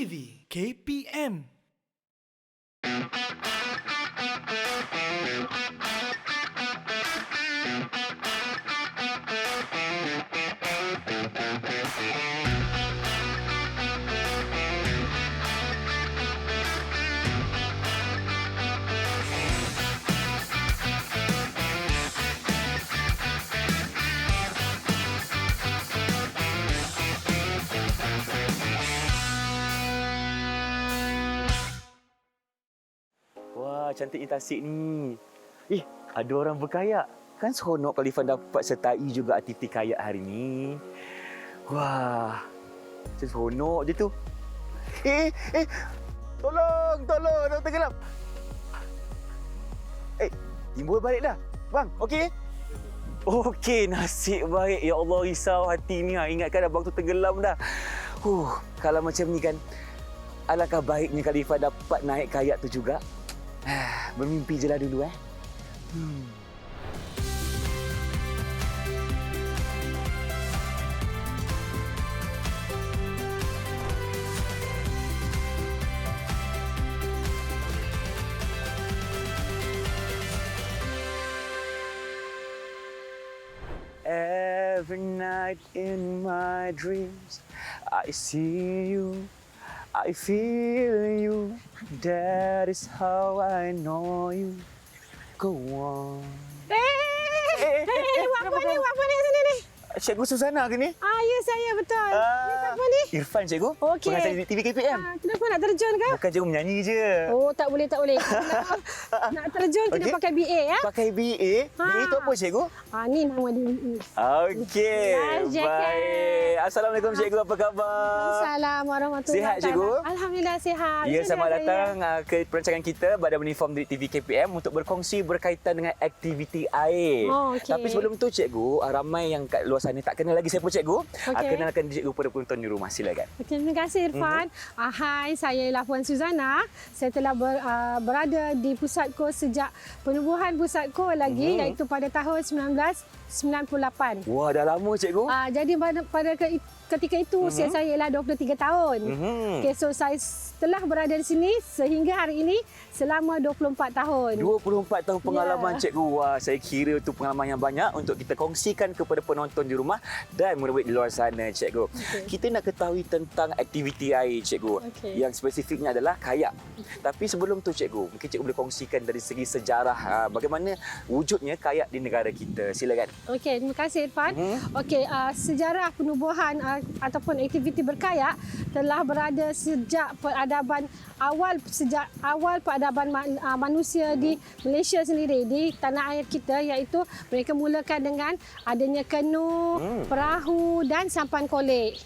TV KPM. Wah, cantiknya Tasik ni. Ada orang berkayak. Kan seronok kalau Irfan dapat sertai juga aktiviti kayak hari ni. Wah, macam seronok je tu. Tolong, dah tenggelam. Timbul balik dah. Bang, okey? Okey, nasib baik. Ya Allah, risau hati ni. Ingatkan abang tu tenggelam dah. Kalau macam ni kan, alangkah baiknya kalau Irfan dapat naik kayak tu juga. Bermimpi je lah dulu. Every night in my dreams, I see you, I feel you. That is how I know you. Go on. Wak ni sini ni. Cikgu Suzana ke ni? Ya saya betul. Ni siapa ni? Irfan, cikgu. Okey. Pengacara di TV KPM. Kenapa nak terjun ke? Bukan cikgu menyanyi je. Oh, tak boleh. Nak terjun kena Okey. pakai BA ya. Pakai BA. BA tu apa, cikgu? Ni nama dia. Okey. Nice jacket. Baik. Assalamualaikum, cikgu. Apa khabar? Assalamualaikum warahmatullahi Sihat, cikgu? Alhamdulillah sihat. Ya, Itu selamat dia datang ke perancangan kita Badan Uniform di TV KPM untuk berkongsi berkaitan dengan aktiviti air. Okey. Tapi sebelum tu, cikgu, ramai yang kat luar sana tak kenal lagi siapa cikgu. Okey. Kenalkan cikgu pada penonton di rumah. Silakan. Terima kasih Irfan. Hai, saya ialah Puan Suzana. Saya telah berada di Pusatko sejak penubuhan Pusatko lagi iaitu pada tahun 1998. Wah, dah lama cikgu. Jadi pada ketika itu usia saya ialah 23 tahun. Okey, so saya telah berada di sini sehingga hari ini selama 24 tahun. 24 tahun pengalaman Ya. cikgu. Wah, saya kira itu pengalaman yang banyak untuk kita kongsikan kepada penonton di rumah dan murid-murid di luar sana, cikgu. Kita nak ketahui tentang aktiviti air, cikgu. Yang spesifiknya adalah kayak. Tapi sebelum tu, cikgu, mungkin cikgu boleh kongsikan dari segi sejarah bagaimana wujudnya kayak di negara kita. Silakan. Okey, terima kasih Irfan. Okey, sejarah penubuhan ataupun aktiviti berkayak telah berada sejak awal peradaban manusia di Malaysia sendiri, di tanah air kita, iaitu mereka mulakan dengan adanya kanu, perahu dan sampan kolek.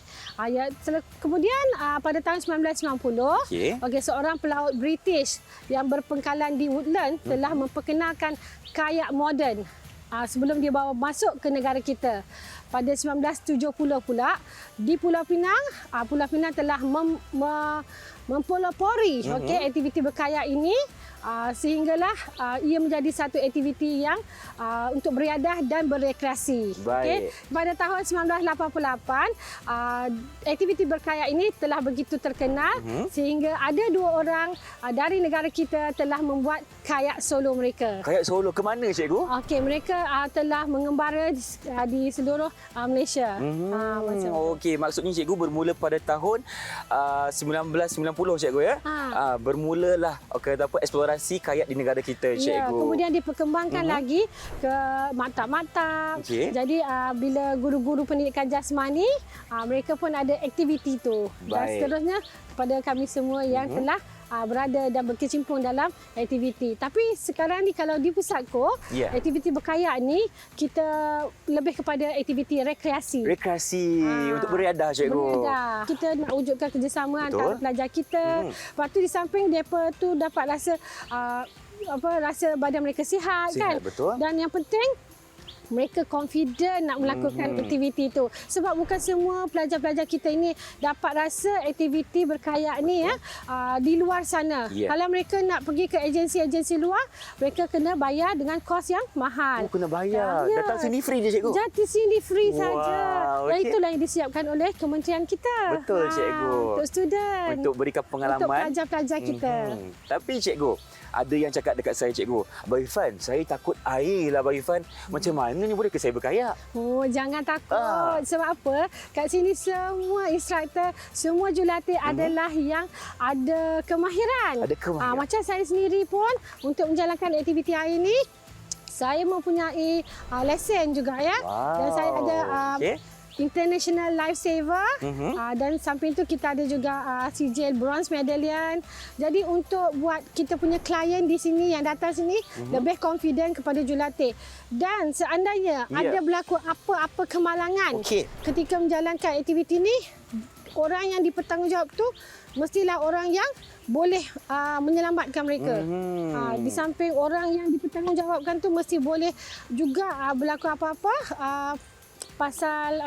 Kemudian pada tahun 1990, seorang pelaut British yang berpengkalan di Woodland telah memperkenalkan kayak moden sebelum dia bawa masuk ke negara kita. Pada 1970 pula di Pulau Pinang, Pulau Pinang telah mempelopori aktiviti berkayak ini sehinggalah ia menjadi satu aktiviti yang untuk beriadah dan berekreasi. Pada tahun 1988 aktiviti berkayak ini telah begitu terkenal sehingga ada 2 orang dari negara kita telah membuat kayak solo mereka. Kayak solo ke mana, cikgu? Mereka telah mengembara di seluruh Malaysia. Okey, maksudnya cikgu bermula pada tahun 1990, cikgu ya. Bermulalah eksplorasi kayak di negara kita, cikgu. Ya, kemudian diperkembangkan lagi ke maktab-maktab. Jadi bila guru-guru pendidikan jasmani, mereka pun ada aktiviti itu. Dan seterusnya kepada kami semua yang telah berada dan berkecimpung dalam aktiviti. Tapi sekarang ni kalau di Pusatko, aktiviti berkayak ni kita lebih kepada aktiviti rekreasi. Untuk beriadah, cikgu. Beriadah. Kita nak wujudkan kerjasama antara pelajar kita. Lepas tu di samping mereka tu dapat rasa rasa badan mereka sihat kan. Betul. Dan yang penting mereka confident nak melakukan aktiviti itu. Sebab bukan semua pelajar-pelajar kita ini dapat rasa aktiviti berkayak ni di luar sana. Kalau mereka nak pergi ke agensi-agensi luar, mereka kena bayar dengan kos yang mahal. Kena bayar. Datang sini free je, cikgu? Datang sini free saja. Dan okey. itulah yang disiapkan oleh kementerian kita. Betul, cikgu. Untuk student. Untuk berikan pengalaman. Untuk pelajar-pelajar kita. Tapi cikgu, ada yang cakap dekat saya, cikgu, Abang Irfan, saya takut air lah Abang Irfan. Macam mana ni boleh ke saya berkayak? Oh, jangan takut. Sebab apa? Kat sini semua instruktor, semua jurulatih adalah yang ada kemahiran. Ada kemahiran. Macam saya sendiri pun untuk menjalankan aktiviti air ni, saya mempunyai lesen juga ya. Wow. Dan saya ada Okey. International Lifesaver dan samping tu kita ada juga sijil bronze medallion. Jadi untuk buat kita punya klien di sini yang datang sini lebih confident kepada jurulatih. Dan seandainya ada berlaku apa-apa kemalangan ketika menjalankan aktiviti ni, orang yang dipertanggungjawab tu mestilah orang yang boleh menyelamatkan mereka. Di samping orang yang dipertanggungjawabkan tu mesti boleh juga berlaku apa-apa pasal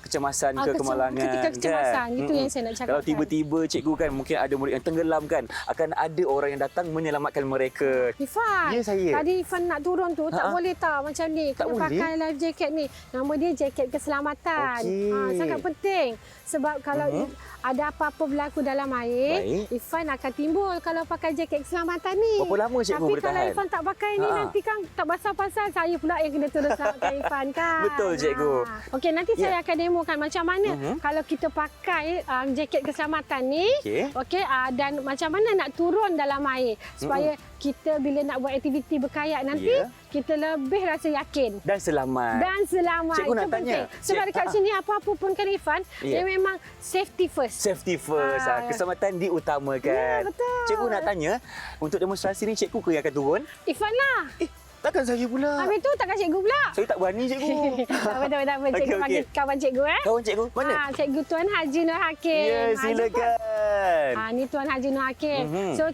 Kecemasan ke kemalangan ketika kecemasan kan? itu yang saya nak cakap. Kalau tiba-tiba cikgu kan mungkin ada murid yang tenggelam kan, akan ada orang yang datang menyelamatkan mereka. Ifan, Ya, saya. tadi Ifan nak turun tu tak boleh tahu macam ni. Tak Kena boleh? pakai life jacket ni. Nama dia jaket keselamatan. Okey. Sangat penting. Sebab kalau ada apa-apa berlaku dalam air, Baik. Ifan akan timbul kalau pakai jaket keselamatan ni. Berapa lama cikgu Tapi boleh kalau tahan? Ifan tak pakai ni nanti kan tak pasal-pasal saya pula yang kena turun selamatkan Ifan kan. Betul, cikgu. Okey, nanti saya akan demokan macam mana kalau kita pakai jaket keselamatan ni. Okey, dan macam mana nak turun dalam air supaya kita bila nak buat aktiviti berkayak nanti kita lebih rasa yakin Dan selamat. Itu Cikgu nak tanya. penting. Sebab dekat sini apa-apa pun kan Irfan, dia memang safety first. Safety first. Keselamatan diutamakan. Ya, betul. Cikgu nak tanya, untuk demonstrasi ni cikgu ke yang akan turun? Irfan lah. Takkan saya pula. Habis tu takkan cikgu pula. Saya tak berani cikgu. tak apa. Cikgu Okey, panggil kawan cikgu Kawan cikgu, mana? Cikgu Tuan Haji Nur Hakim. Ya, silakan. Ni Tuan Haji Nur Hakim. So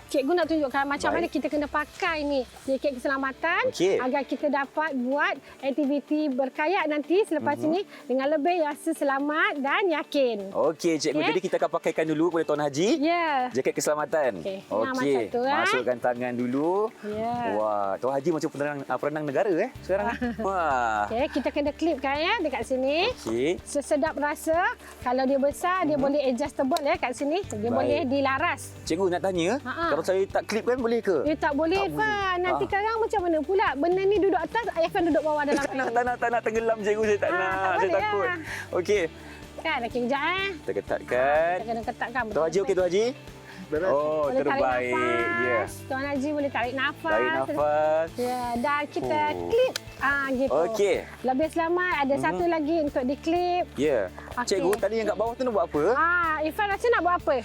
cikgu nak tunjukkan macam mana kita kena pakai ni jaket keselamatan agar kita dapat buat aktiviti berkayak nanti selepas ini dengan lebih rasa selamat dan yakin. Okey, cikgu. Jadi kita akan pakaikan dulu kepada Tuan Haji. Ya. Jaket keselamatan. Okey. Masukkan tangan dulu. Ya. Wah, Tuan Haji macam perenang negara sekarang. Wah. Okey, kita kena klipkan ya dekat sini. Okey. Sesedap rasa. Kalau dia besar, dia boleh adjustable ya kat sini. Dia boleh dilaras. Cikgu nak tanya, kalau saya tak klip kan boleh ke? Tak boleh, Irfan. Nanti sekarang macam mana pula? Benda ni duduk atas, Irfan duduk bawah dalam air. Tak nak tenggelam cikgu, saya tak nak. tak Saya boleh takut. lah. Okey. Kan, okey kejap Kita ketatkan. Kita kena ketatkan. Tuan Haji okey Tuan Haji? Oh, boleh terbaik. tarik nafas. Ya. Tuan Haji boleh tarik nafas. Tarik nafas. Ya, dan kita klip. Gitu. Okey. Lebih selamat. Ada satu lagi untuk diklip. Ya. Okey. Cikgu, tadi yang kat bawah tu nak buat apa? Irfan rasa nak buat apa?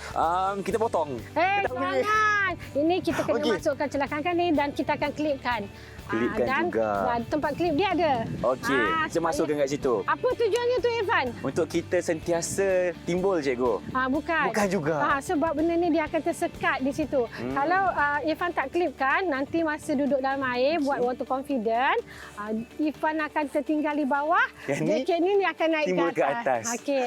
Kita potong. Jangan. Ini kita kena masukkan celakankan ni dan kita akan klipkan. Klipkan juga. Dan tempat klip dia ada. Okey, kita masukkan kat situ. Apa tujuannya tu Irfan? Untuk kita sentiasa timbul, cikgu. Bukan. Bukan juga. Sebab benda ni dia akan tersekat di situ. Kalau Irfan tak klipkan, nanti masa duduk dalam air, buat water confident, Irfan akan tertinggal di bawah. Jaket ni akan naik ke atas. Okey.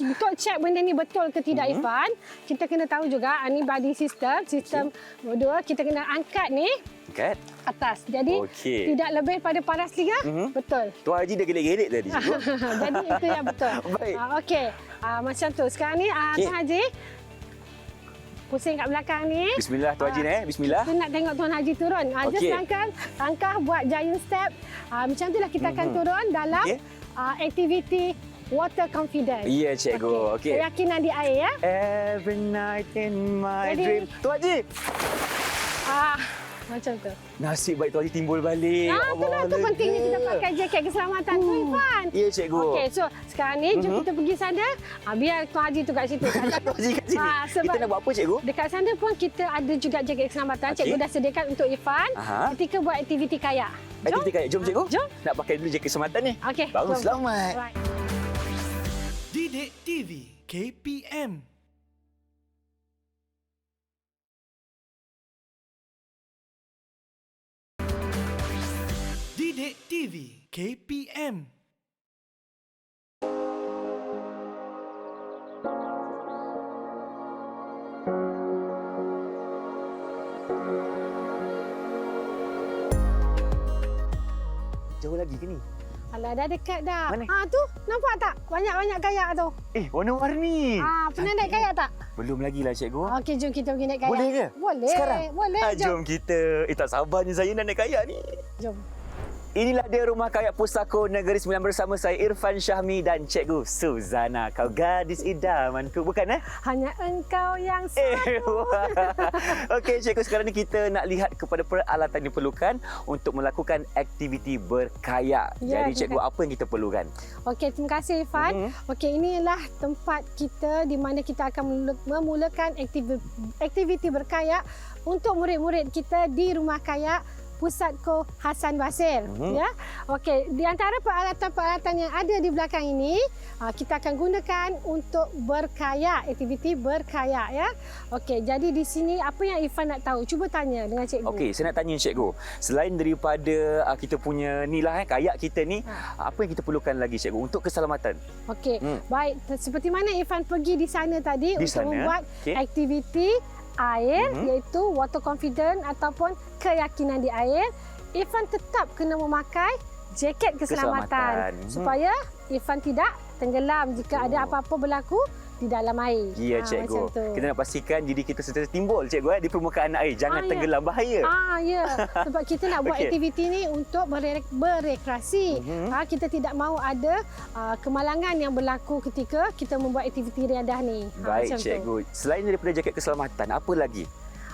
Untuk check benda ni betul ke tidak Irfan, kita kena tahu juga, ni body system. Sistem dua, kita kena angkat ni. Angkat. Atas. Jadi tidak lebih pada paras 3. Betul. Tuan Haji dah gelek-gelek tadi. Jadi itu yang betul. Baik. Okey. Macam tu. Sekarang ni Tuan Haji pusing kat belakang ni. Bismillah Tuan Haji Bismillah. Kita nak tengok Tuan Haji turun. Just langkah buat giant step. Macam itulah kita akan turun dalam aktiviti water confidence. Ya, cikgu. Okey. Keyakinan di air ya. Every night in my dream. Tuan Haji. Macam tu. Nasib baik Tuan Haji timbul balik. Itu pentingnya kita pakai jaket keselamatan tu, Irfan. Ya, cikgu. Okey, so sekarang ni jom kita pergi sana. Biar Tuan Haji tu kat situ. Tuan Haji kat sini. Kita nak buat apa, cikgu? Dekat sana pun kita ada juga jaket keselamatan. Cikgu dah sediakan untuk Irfan ketika buat aktiviti kayak. Aktiviti kayak. Jom, cikgu. Jom. Nak pakai dulu jaket keselamatan ni. Okey. Baru selamat. Right. Didik TV KPM. Didik TV KPM. Jauh lagi ke ni? Alah, dah dekat dah. Mana? Tu, nampak tak? Banyak-banyak kayak tu. Warna-warni. Pernah naik kayak tak? Belum lagi lah, cikgu. Okey, jom kita pergi naik kayak. Boleh ke? Boleh. Sekarang? Boleh, Jom kita. Tak sabarnya saya nak naik kayak ni. Jom. Inilah dia Rumah Kayak Pusako Negeri Sembilan bersama saya Irfan Syahmi dan Cikgu Suzana. Kau gadis idamanku, bukan Hanya engkau yang satu. Okey, Cikgu, sekarang ni kita nak lihat kepada peralatan yang diperlukan untuk melakukan aktiviti berkayak. Ya, Jadi, Cikgu, apa yang kita perlukan? Okey, terima kasih Irfan. Okey, inilah tempat kita di mana kita akan memulakan aktiviti berkayak untuk murid-murid kita di Rumah Kayak Pusatko Hasan Basir. Ya. Okey, di antara peralatan-peralatan yang ada di belakang ini, kita akan gunakan untuk berkayak, aktiviti berkayak ya. Okey, jadi di sini apa yang Irfan nak tahu? Cuba tanya dengan cikgu. Okey, saya nak tanya Cikgu. Selain daripada kita punya ni lah kayak kita ni, apa yang kita perlukan lagi Cikgu untuk keselamatan? Okey, baik. Seperti mana Irfan pergi di sana tadi untuk membuat aktiviti air, iaitu water confidence ataupun keyakinan di air, Irfan tetap kena memakai jaket keselamatan supaya Irfan tidak tenggelam jika ada apa-apa berlaku di dalam air. Ya, Cikgu. Kita nak pastikan diri kita sentiasa timbul, Cikgu, di permukaan air. Jangan tenggelam, bahaya. Ya. Sebab kita nak buat aktiviti ni untuk berekreasi. Kita tidak mahu ada kemalangan yang berlaku ketika kita membuat aktiviti riadah ni. Baik, Cikgu. Selain daripada jaket keselamatan, apa lagi?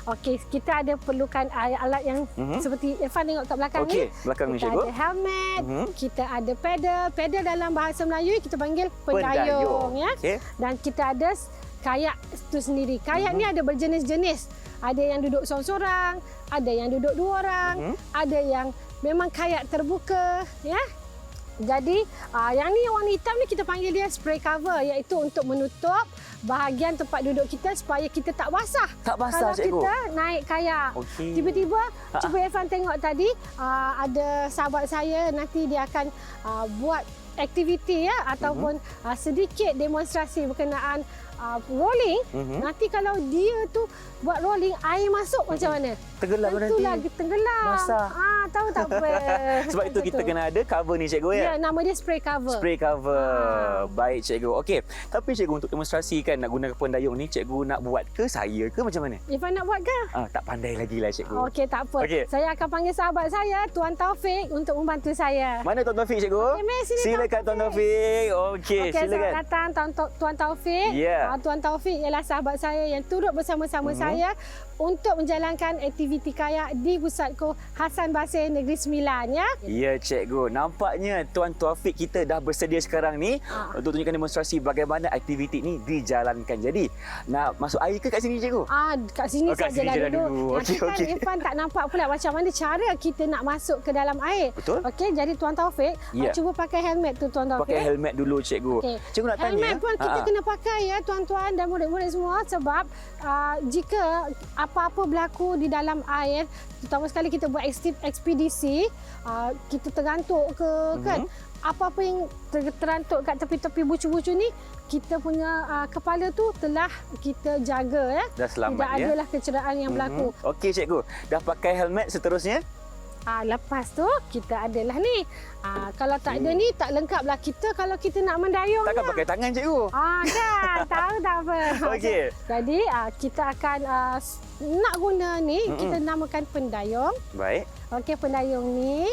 Okey, kita ada perlukan alat yang seperti Irfan tengok kat belakang ni. Belakang ni, Cikgu. Kita ada helmet, kita ada pedal. Pedal dalam bahasa Melayu kita panggil pendayung. Ya. Dan kita ada kayak itu sendiri. Kayak ni ada berjenis-jenis. Ada yang duduk seorang-seorang, ada yang duduk dua orang, ada yang memang kayak terbuka. Ya. Jadi, yang ni warna hitam ni kita panggil dia spray cover, iaitu untuk menutup bahagian tempat duduk kita supaya kita tak basah. Tak basah, kalau Cikgu. kita naik kayak. Tiba-tiba, cuba Irfan tengok tadi, ada sahabat saya nanti dia akan buat aktiviti ya ataupun sedikit demonstrasi berkenaan rolling. Nanti kalau dia tu buat rolling, air masuk macam mana? Tenggelam nanti. Tentulah tenggelam. Basah. Tahu tak apa. Sebab itu kita kena ada cover ni, Cikgu, ya? Ya, nama dia spray cover. Spray cover. Baik, Cikgu. Okey. Tapi, Cikgu, untuk demonstrasikan nak gunakan pendayung ni, Cikgu nak buat ke saya ke macam mana? Irfan nak buat ke? Tak pandai lagi lah, Cikgu. Okey, tak apa. Saya akan panggil sahabat saya, Tuan Taufik, untuk membantu saya. Mana Tuan Taufik, Cikgu? Sini, silakan Tuan Taufik. Okey, silakan. Selamat datang Tuan Taufik. Tuan Taufik ialah sahabat saya yang turut bersama-sama saya untuk menjalankan aktiviti kayak di Pusatko Hasan Basir Negeri Sembilan, ya. Ya, Cikgu. Nampaknya Tuan Taufik kita dah bersedia sekarang ni untuk tunjukkan demonstrasi bagaimana aktiviti ni dijalankan. Jadi, nak masuk air ke kat sini, Cikgu? Kat sini sajalah dulu. Okey, okey. Irfan tak nampak pula macam mana cara kita nak masuk ke dalam air. Betul. Okey, jadi Tuan Taufik, cuba pakai helmet tu, Tuan Taufik. Pakai helmet dulu, Cikgu. Cikgu nak tanya. Helmet pun kita kena pakai ya, tuan-tuan dan murid-murid semua, sebab jika apa-apa berlaku di dalam air, terutama sekali kita buat ekspedisi, kita tergantuk ke kan, apa-apa yang terantuk kat tepi-tepi bucu-bucu ni, kita punya kepala tu telah kita jaga ya. Dah selamat. Tidak adalah kecederaan yang berlaku. Okey, Cikgu. Dah pakai helmet, seterusnya? Lepas tu kita adalah ni. Kalau tak ada ni tak lengkaplah kita kalau kita nak mendayung. Takkan pakai tangan, Cikgu? Kan, tahu tak apa. Okey. Jadi kita akan nak guna ni, kita namakan pendayung. Baik. Okey, pendayung ni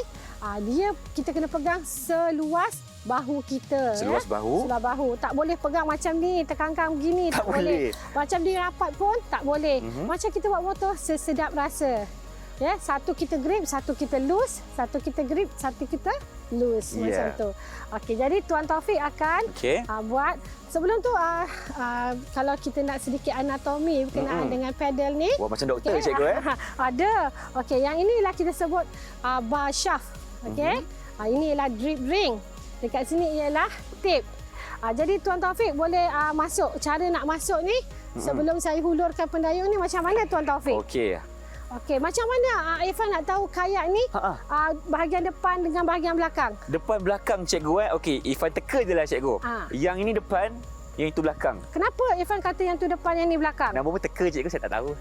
kita kena pegang seluas bahu kita. Seluas bahu? Seluas bahu. Tak boleh pegang macam ni, terkangkang begini. Tak boleh. Macam dia rapat pun tak boleh. Macam kita buat motor, sesedap rasa. Ya, satu kita grip, satu kita loose, satu kita grip, satu kita loose, macam tu. Okey, jadi Tuan Taufik akan buat. Sebelum tu kalau kita nak sedikit anatomi berkenaan dengan pedal ni. Wah, macam doktor, Cikgu. Ada. Okey, yang inilah kita sebut bar shaft. Okey. Ini ialah drip ring. Dekat sini ialah tip. Jadi Tuan Taufik boleh masuk. Cara nak masuk ni sebelum saya hulurkan pendayung ni macam mana, Tuan Taufik? Okey. Okey, macam mana Irfan nak tahu kayak ni bahagian depan dengan bahagian belakang? Depan belakang, Cikgu. Okey, Irfan teka je lah, Cikgu. Yang ini depan, Yang itu belakang. Kenapa Irfan kata yang tu depan, yang ni belakang? Nama pun teka cikgu, saya tak tahu.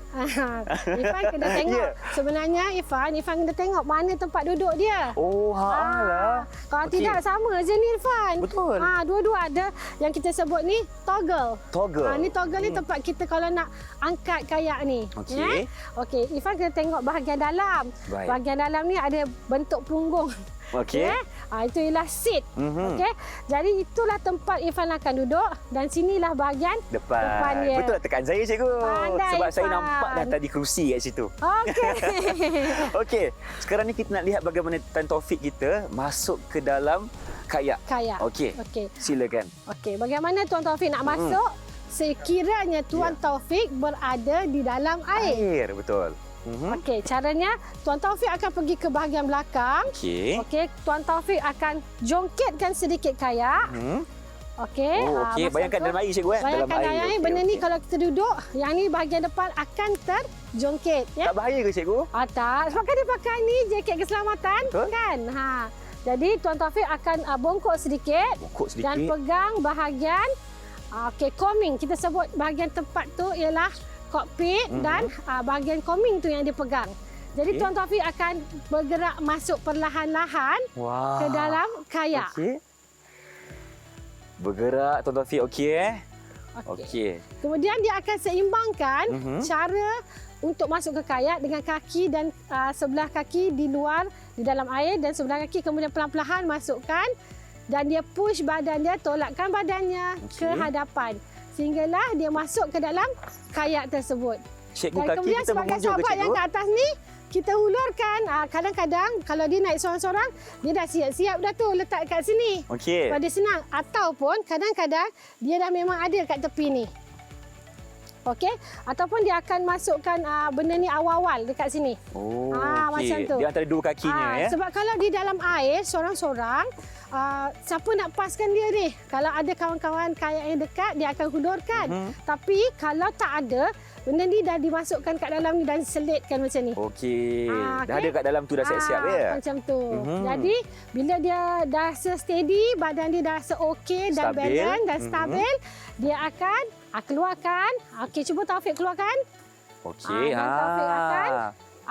Irfan kena tengok. Sebenarnya Irfan kena tengok mana tempat duduk dia. Oh, lah. Kalau tidak sama je ni Irfan. Betul. Dua-dua ada yang kita sebut ni toggle. Toggle. Ni toggle ni tempat kita kalau nak angkat kayak ni. Okey. Okey, Irfan kena tengok bahagian dalam. Baik. Bahagian dalam ni ada bentuk punggung. Okey. Itu ialah seat. Okey. Jadi itulah tempat Irfan akan duduk dan sinilah bahagian depan dia. Betul tak tekan saya cikgu? Pandai, Sebab saya Irfan. nampak dah tadi kerusi kat situ. Okey. Okey, sekarang ni kita nak lihat bagaimana Tan Taufik kita masuk ke dalam kayak. Kayak. Okey. Okey. Silakan. Okey, bagaimana Tuan Taufik nak masuk? Sekiranya Tuan Taufik berada di dalam air. Betul. Okey, caranya Tuan Taufik akan pergi ke bahagian belakang. Okey. Okey, Tuan Taufik akan jongkitkan sedikit kayak. Okey. Okey, bayangkan dalam air cikgu Bayangkan dalam air. Okey, Benda ni okey. kalau kita duduk, yang ni bahagian depan akan terjongkit. Ya? Tak bahaya ke cikgu? Tak. Sebab kan dia pakai ni jaket keselamatan. Betul. Kan? Jadi Tuan Taufik akan bongkok sedikit. Bongkok sedikit. Dan pegang bahagian coaming. Kita sebut bahagian tempat tu ialah kokpit dan bahagian coaming tu yang dia pegang. Jadi Tuan Taufik akan bergerak masuk perlahan-lahan ke dalam kayak. Okey. Bergerak Tuan Taufik, okey. Okey. Kemudian dia akan seimbangkan cara untuk masuk ke kayak dengan kaki dan sebelah kaki di luar di dalam air dan sebelah kaki kemudian pelan-pelan masukkan dan dia push badan dia, tolakkan badannya ke hadapan sehinggalah dia masuk ke dalam kayak tersebut. Cikgu, Dan kaki kemudian kita sebagai menghujung ke sahabat cikgu? yang kat atas ni, kita hulurkan. Kadang-kadang kalau dia naik seorang-seorang, dia dah siap-siap dah tu letak kat sini. Okey. Pada senang. Ataupun kadang-kadang dia dah memang ada kat tepi ni. Okey? Ataupun dia akan masukkan benda ni awal-awal dekat sini. Oh, macam tu. Dia antara dua kakinya ya. Sebab kalau di dalam air seorang-seorang, siapa nak paskan dia ni? Kalau ada kawan-kawan kayak yang dekat, dia akan hulurkan. Tapi kalau tak ada, benda ni dah dimasukkan kat dalam ni dan selitkan macam ni. Okey. Dah ada kat dalam tu dah siap-siap ya. Macam tu. Jadi bila dia dah steady, badan dia dah okey dan Stabil. balance dan stabil, dia akan keluarkan. Okey, cuba Taufik keluarkan. Okey. dan Taufik akan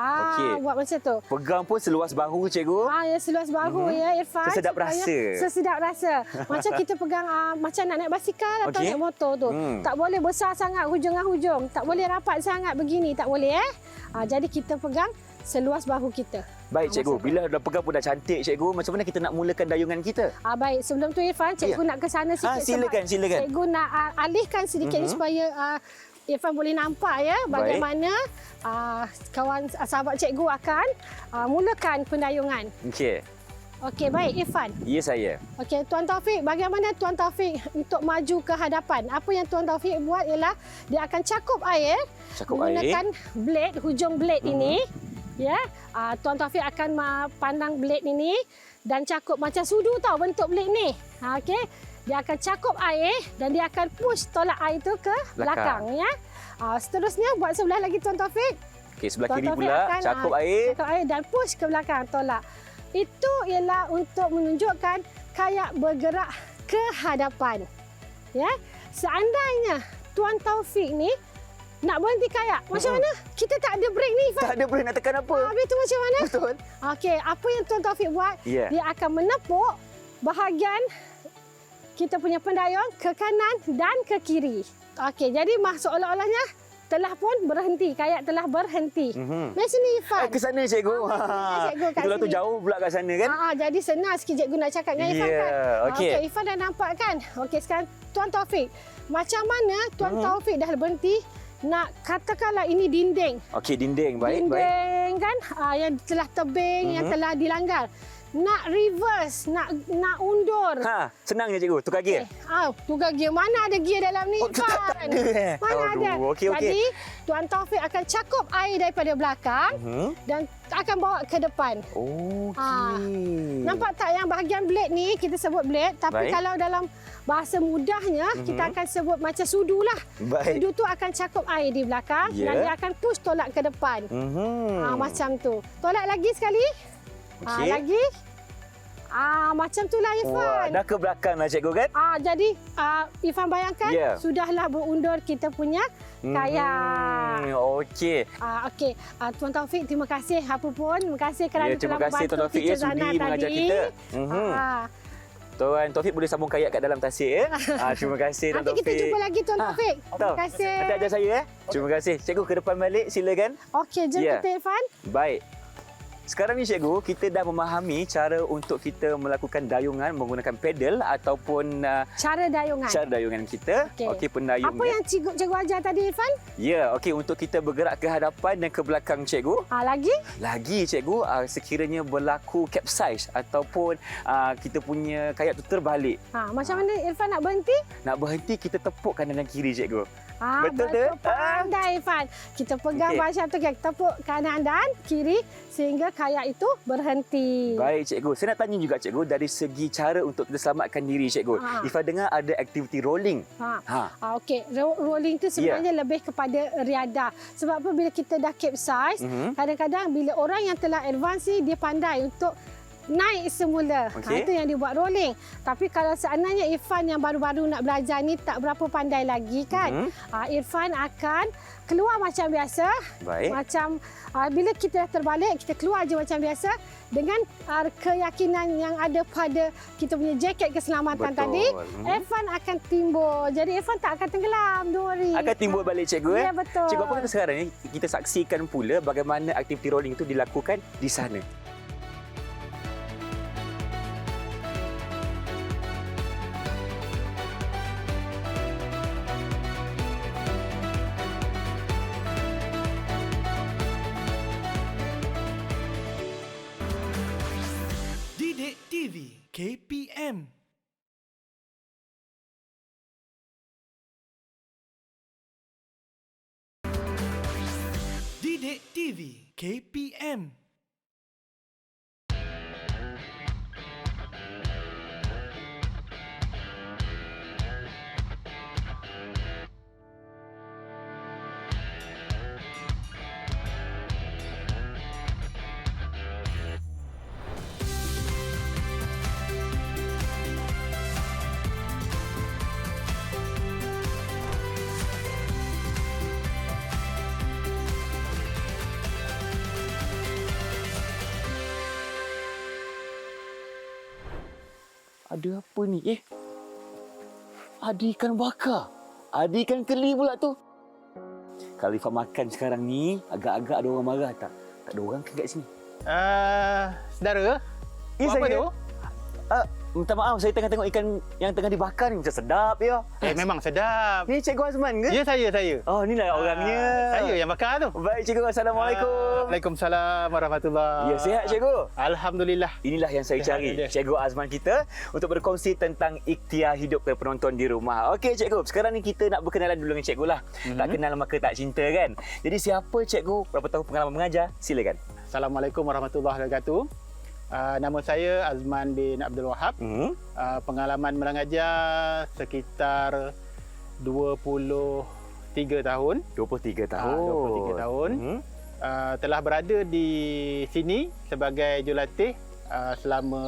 Okey. buat macam tu. Pegang pun seluas bahu cikgu. Ya, seluas bahu ya Irfan. Sesedap supaya- rasa. Sesedap rasa. Macam kita pegang macam nak naik basikal atau Okey. naik motor tu. Tak boleh besar sangat hujung dengan hujung. Tak boleh rapat sangat begini. Tak boleh jadi kita pegang seluas bahu kita. Baik cikgu, bila dah pegang pun dah cantik cikgu, macam mana kita nak mulakan dayungan kita? Baik, sebelum tu Irfan, cikgu nak ke sana sikit. Silakan, sebab silakan. Cikgu nak alihkan sedikit ni supaya Irfan boleh nampak ya bagaimana kawan sahabat cikgu akan mulakan pendayungan. Okey. Okey, baik Irfan. Ya saya. Okey, Tuan Taufik, bagaimana Tuan Taufik untuk maju ke hadapan? Apa yang Tuan Taufik buat ialah dia akan cakup air menggunakan blade, hujung blade ini. Ya, Tuan Taufik akan pandang blade ini dan cakup macam sudu tau bentuk blade ni. Okey, dia akan cakup air dan dia akan push tolak air itu ke belakang ya. Seterusnya buat sebelah lagi Tuan Taufik. Okey, sebelah Tuan kiri Taufik pula akan, cakup air. Cakup air dan push ke belakang tolak. Itu ialah untuk menunjukkan kayak bergerak ke hadapan. Ya. Seandainya Tuan Taufik ni nak berhenti kayak, macam mana? Kita tak ada break ni, Ifan. Tak ada boleh nak tekan apa. Habis tu macam mana? Betul. Okey, apa yang Tuan Taufik buat? Ya. Dia akan menepuk bahagian kita punya pendayung ke kanan dan ke kiri. Okey, jadi seolah-olahnya telah pun berhenti, kayak telah berhenti. Dari sini Ifan. Ke sana cikgu. Cikgu kat Kalau tu sini. jauh pula kat sana kan? Jadi senang sikit cikgu nak cakap dengan Irfan kan. Okey. Okey, Irfan dah nampak kan? Okey, sekarang Tuan Taufik. Macam mana Tuan Taufik dah berhenti nak katakanlah ini dinding. Okey, dinding. Baik, baik. Dinding kan yang telah tebing, yang telah dilanggar. Nak reverse, nak undur. Senang je cikgu, tukar gear. Tukar gear. Mana ada gear dalam ni, Irfan? Tak ada. Mana ada? Okey, okey. Jadi, Tuan Taufik akan cakup air daripada belakang dan akan bawa ke depan. Okey. Nampak tak yang bahagian blade ni, kita sebut blade. Tapi Baik. kalau dalam bahasa mudahnya, kita akan sebut macam sudu lah. Baik. Sudu tu akan cakup air di belakang Ya. dan dia akan push tolak ke depan. Macam tu. Tolak lagi sekali. Okey. Lagi. Macam itulah Wah, Irfan. dah ke belakang lah cikgu kan? Jadi Irfan bayangkan sudahlah berundur kita punya kayak. Okey. Okey, Tuan Taufik, terima kasih apa pun. Terima kasih kerana Terima telah kasih Tuan membantu Taufik Teacher sudi Zana mengajar tadi. kita. Tuan Taufik boleh sambung kayak kat dalam tasik ya. Terima kasih Tuan Nanti Taufik. kita jumpa lagi Tuan Taufik. Terima kasih. Nanti ajar saya Terima kasih. Cikgu ke depan balik silakan. Okey, jom kita Irfan. Baik. Sekarang ni cikgu, kita dah memahami cara untuk kita melakukan dayungan menggunakan pedal ataupun Cara dayungan. kita. Okey, pendayung. Apa yang cikgu ajar tadi Irfan? Ya, okey, untuk kita bergerak ke hadapan dan ke belakang cikgu. Lagi? Lagi cikgu, sekiranya berlaku capsize ataupun kita punya kayak tu terbalik. Macam mana Irfan nak berhenti? Nak berhenti, kita tepuk kanan dan kiri cikgu. Betul pandai Irfan. Kita pegang macam tu, kita tepuk kanan dan kiri sehingga kayak itu berhenti. Baik cikgu, saya nak tanya juga cikgu dari segi cara untuk kita selamatkan diri cikgu. Ifah dengar ada aktiviti rolling. Okey, rolling tu sebenarnya lebih kepada riadah. Sebab apa, bila kita dah capsize, kadang-kadang bila orang yang telah advance ni dia pandai untuk naik semula. Itu yang dibuat rolling. Tapi kalau seandainya Irfan yang baru-baru nak belajar ni tak berapa pandai lagi kan, Irfan akan keluar macam biasa. Baik. Macam bila kita dah terbalik, kita keluar je macam biasa dengan keyakinan yang ada pada kita punya jaket keselamatan tadi. Irfan akan timbul. Jadi Irfan tak akan tenggelam. Don't worry. Akan timbul balik cikgu. Ya, betul. Cikgu, apa kata sekarang ni kita saksikan pula bagaimana aktiviti rolling itu dilakukan di sana. Didik TV KPM. Didik TV KPM. Ada apa ni? Ada ikan bakar. Ada ikan keli pula tu. Kalau Ifah makan sekarang ni, agak-agak ada orang marah tak? Tak ada orang kan kat sini? Saudara, buat apa tu? Minta maaf, saya tengah tengok ikan yang tengah dibakar ni. Macam sedap ya. Memang sedap. Ni Cikgu Azman ke? Ya, saya. Oh, inilah orangnya. Saya yang bakar tu. Baik Cikgu, Assalamualaikum. Waalaikumsalam warahmatullahi. Ya, sihat Cikgu? Alhamdulillah. Inilah yang saya cari, Cikgu Azman kita untuk berkongsi tentang ikhtiar hidup kepada penonton di rumah. Okey Cikgu, sekarang ni kita nak berkenalan dulu dengan Cikgu lah. Tak kenal maka tak cinta kan? Jadi siapa Cikgu? Berapa tahun pengalaman mengajar? Silakan. Assalamualaikum warahmatullahi wabarakatuh. Nama saya Azman bin Abdul Wahab. Pengalaman mengajar sekitar 23 tahun. 23 tahun. 23 tahun. Telah berada di sini sebagai jurulatih selama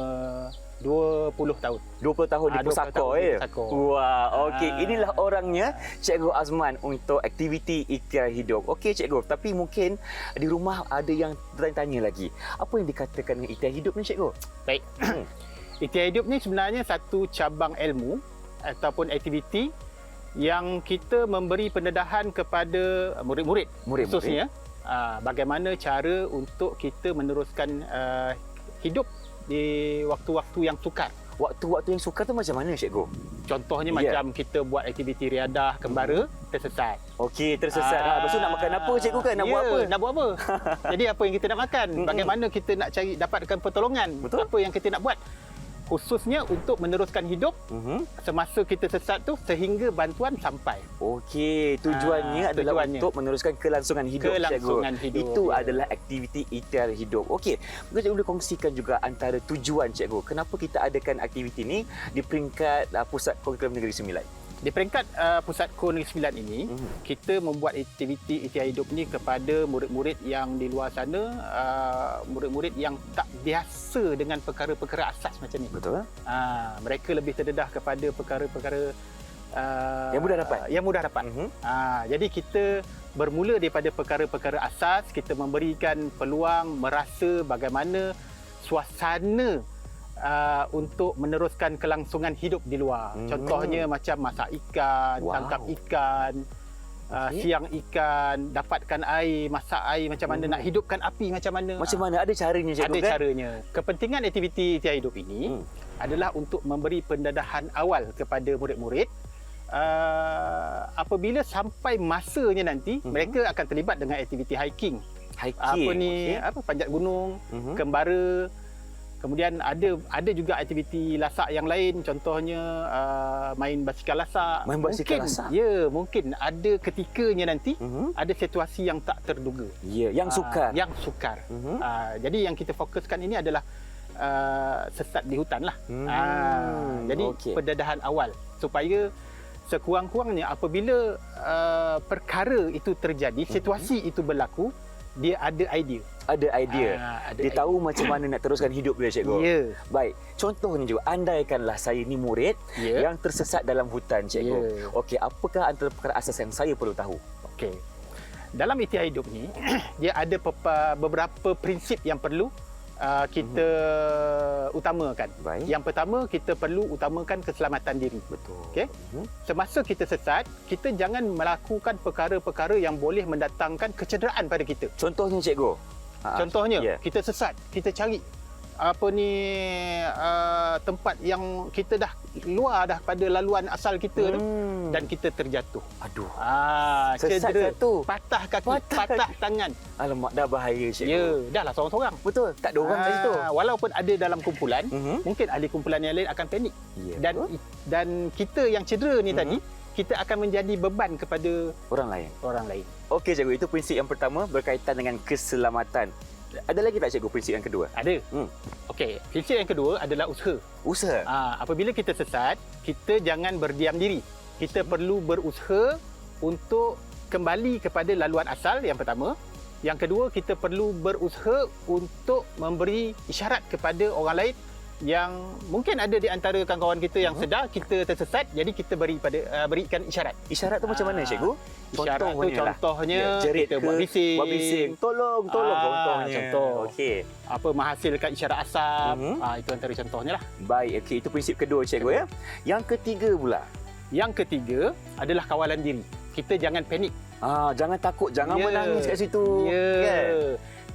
20 tahun. 20 tahun di Pusako ya? Wah, okey. Inilah orangnya Cikgu Azman untuk aktiviti ikhtiar hidup. Okey Cikgu, tapi mungkin di rumah ada yang bertanya lagi. Apa yang dikatakan dengan ikhtiar hidup ni Cikgu? Baik. Ikhtiar hidup ni sebenarnya satu cabang ilmu ataupun aktiviti yang kita memberi pendedahan kepada murid-murid khususnya bagaimana cara untuk kita meneruskan hidup di waktu-waktu yang sukar. Waktu-waktu yang sukar tu macam mana Cikgu? Contohnya macam kita buat aktiviti riadah kembara, tersesat. Okey, tersesat. Lepas tu nak makan apa Cikgu kan? Nak buat apa? Nak buat apa? Jadi apa yang kita nak makan? Bagaimana kita nak cari dapatkan pertolongan? Betul. Apa yang kita nak buat? Khususnya untuk meneruskan hidup semasa kita sesat tu sehingga bantuan sampai. Okey, tujuannya adalah untuk meneruskan kelangsungan hidup. Hidup. Itu adalah aktiviti ikhtiar hidup. Okey, mungkin Cikgu boleh kongsikan juga antara tujuan Cikgu. Kenapa kita adakan aktiviti ini di peringkat Pusat Kurikulum Negeri Sembilan? Di peringkat Pusatku Negeri Sembilan ini, kita membuat aktiviti ikhtiar hidup ni kepada murid-murid yang di luar sana, murid-murid yang tak biasa dengan perkara-perkara asas macam ni. Betul. Mereka lebih terdedah kepada perkara-perkara yang mudah dapat. Yang mudah dapat. Jadi kita bermula daripada perkara-perkara asas, kita memberikan peluang merasa bagaimana suasana untuk meneruskan kelangsungan hidup di luar. Contohnya macam masak ikan, tangkap ikan, siang ikan, dapatkan air, masak air macam mana, nak hidupkan api macam mana. Macam mana? Ada caranya, cikgu, Ada kan? caranya. Kepentingan aktiviti ikhtiar hidup ini adalah untuk memberi pendedahan awal kepada murid-murid. Apabila sampai masanya nanti, mereka akan terlibat dengan aktiviti hiking. Panjat gunung, kembara. Kemudian ada juga aktiviti lasak yang lain, contohnya main basikal lasak. Main basikal lasak? Ya, mungkin ada ketikanya nanti ada situasi yang tak terduga. Ya, yang sukar. Yang sukar. Jadi yang kita fokuskan ini adalah sesat di hutan lah. Jadi pendedahan awal supaya sekurang-kurangnya apabila perkara itu terjadi, situasi itu berlaku, dia ada idea. Ada idea. Dia tahu macam mana nak teruskan hidup dia, cikgu. Ya. Baik. Contohnya juga, andaikanlah saya ni murid yang tersesat dalam hutan, cikgu. Okey, apakah antara perkara asas yang saya perlu tahu? Okey. Dalam ikhtiar hidup ni, dia ada beberapa prinsip yang perlu kita utamakan. Baik. Yang pertama, kita perlu utamakan keselamatan diri. Betul. Okey. Semasa kita sesat, kita jangan melakukan perkara-perkara yang boleh mendatangkan kecederaan pada kita. Contohnya, cikgu. Contohnya, kita sesat, kita cari tempat yang kita dah luar dah pada laluan asal kita tu, dan kita terjatuh. Aduh. Cedera, Sesat satu. patah kaki, patah tangan. Alamak, dah bahaya, cikgu. Ya, dah lah seorang-seorang. Betul. Tak ada orang kat situ. Walaupun ada dalam kumpulan, mungkin ahli kumpulan yang lain akan panik. Ya, dan kita yang cedera ni tadi, kita akan menjadi beban kepada orang lain. Okey, cikgu, itu prinsip yang pertama berkaitan dengan keselamatan. Ada lagi tak, cikgu, prinsip yang kedua? Ada. Okey, prinsip yang kedua adalah usaha. Usaha. Apabila kita sesat, kita jangan berdiam diri. Kita perlu berusaha untuk kembali kepada laluan asal, yang pertama. Yang kedua, kita perlu berusaha untuk memberi isyarat kepada orang lain yang mungkin ada di antara kawan-kawan kita yang sedar kita tersesat, jadi kita berikan isyarat. Isyarat tu macam mana, cikgu? Isyarat tu contohnya jerit kita ke, buat bising. Tolong contohnya. Contoh. Okey. Menghasilkan isyarat asap. Itu antara contohnya lah. Baik, okey, itu prinsip kedua, cikgu, ya. Yang ketiga pula. Yang ketiga adalah kawalan diri. Kita jangan panik. Jangan takut, jangan menangis kat situ.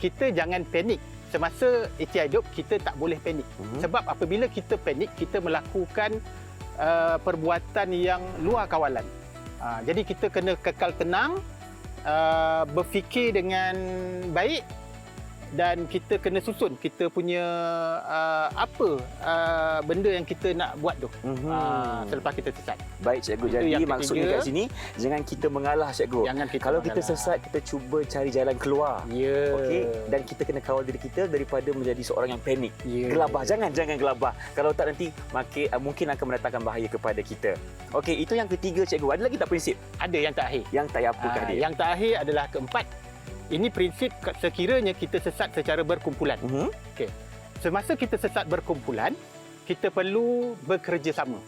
Kita jangan panik. Semasa ikhtiar hidup, kita tak boleh panik. Sebab apabila kita panik, kita melakukan perbuatan yang luar kawalan. Jadi kita kena kekal tenang, berfikir dengan baik, dan kita kena susun kita punya benda yang kita nak buat tu selepas kita sesat. Baik, cikgu. Jadi maksudnya kat sini, jangan kita mengalah, cikgu. Kalau kita sesat, kita cuba cari jalan keluar. Okey, dan kita kena kawal diri kita daripada menjadi seorang yang panik. Gelabah, jangan gelabah. Kalau tak, nanti mungkin akan mendatangkan bahaya kepada kita. Okey, itu yang ketiga, cikgu. Ada lagi tak prinsip? Ada yang terakhir. Yang tak apakah dia? Yang terakhir adalah keempat. Ini prinsip sekiranya kita sesat secara berkumpulan. Okey. Semasa kita sesat berkumpulan, kita perlu bekerjasama.